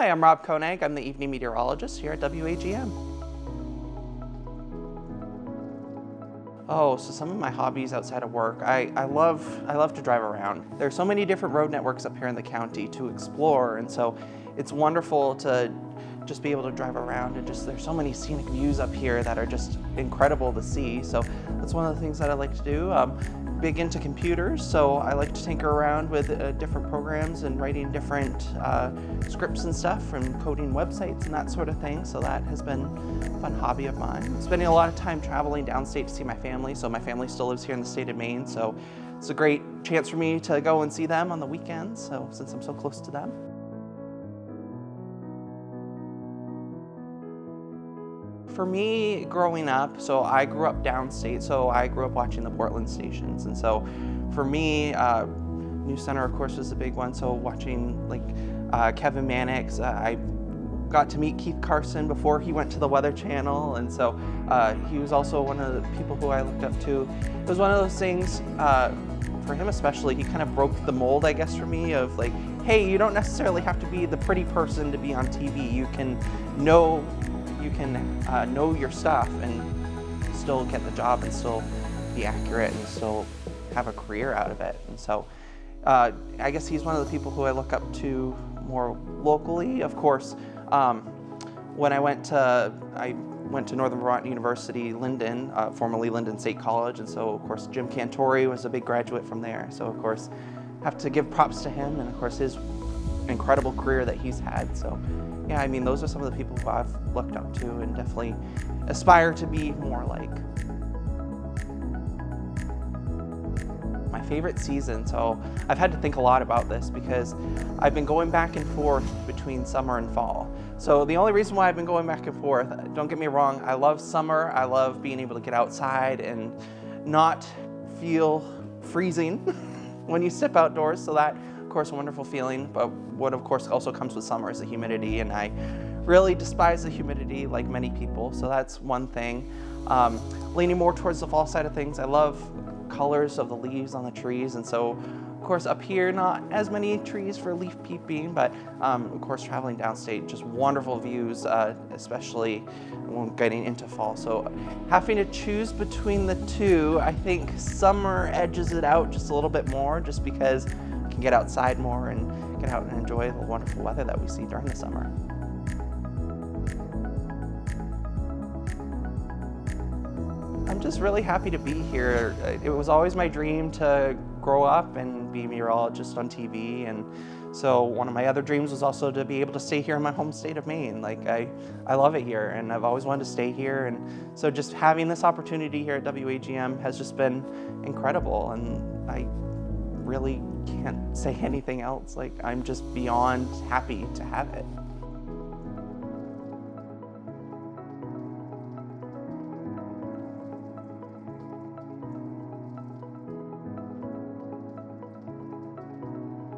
Hi, I'm Rob Koenig. I'm the evening meteorologist here at WAGM. Oh, so some of my hobbies outside of work, I love to drive around. There's so many different road networks up here in the county to explore, and so it's wonderful to just be able to drive around and there's so many scenic views up here that are just incredible to see. So that's one of the things that I like to do. Big into computers, so I like to tinker around with different programs and writing different scripts and stuff and coding websites and that sort of thing. So that has been a fun hobby of mine. Spending a lot of time traveling downstate to see my family. So my family still lives here in the state of Maine, so it's a great chance for me to go and see them on the weekends, so since I'm so close to them. For me, growing up, so I grew up downstate, so I grew up watching the Portland stations. And so for me, News Center, of course, was a big one. So watching like Kevin Mannix, I got to meet Keith Carson before he went to the Weather Channel. And so he was also one of the people who I looked up to. It was one of those things, for him especially, he kind of broke the mold, I guess, for me of like, hey, you don't necessarily have to be the pretty person to be on TV. You can know your stuff and still get the job and still be accurate and still have a career out of it. And so I guess he's one of the people who I look up to more locally. Of course, when I went to Northern Vermont University, Linden, formerly Linden State College, and so of course Jim Cantori was a big graduate from there. So of course, have to give props to him and of course his incredible career that he's had. So yeah, I mean, those are some of the people who I've looked up to and definitely aspire to be more like. My favorite season, so I've had to think a lot about this because I've been going back and forth between summer and fall. So the only reason why I've been going back and forth, don't get me wrong, I love summer. I love being able to get outside and not feel freezing when you step outdoors. So that, of course, a wonderful feeling, but what of course also comes with summer is the humidity, and I really despise the humidity like many people, so that's one thing. Leaning more towards the fall side of things, I love colors of the leaves on the trees, and so of course up here not as many trees for leaf peeping, but of course traveling downstate, just wonderful views, especially when getting into fall. So having to choose between the two, I think summer edges it out just a little bit more, just because I can get outside more and get out and enjoy the wonderful weather that we see during the summer. I'm just really happy to be here. It was always my dream to grow up and be a meteorologist on TV, and so one of my other dreams was also to be able to stay here in my home state of Maine. Like I love it here and I've always wanted to stay here, and so just having this opportunity here at WAGM has just been incredible, and I really can't say anything else. Like I'm just beyond happy to have it.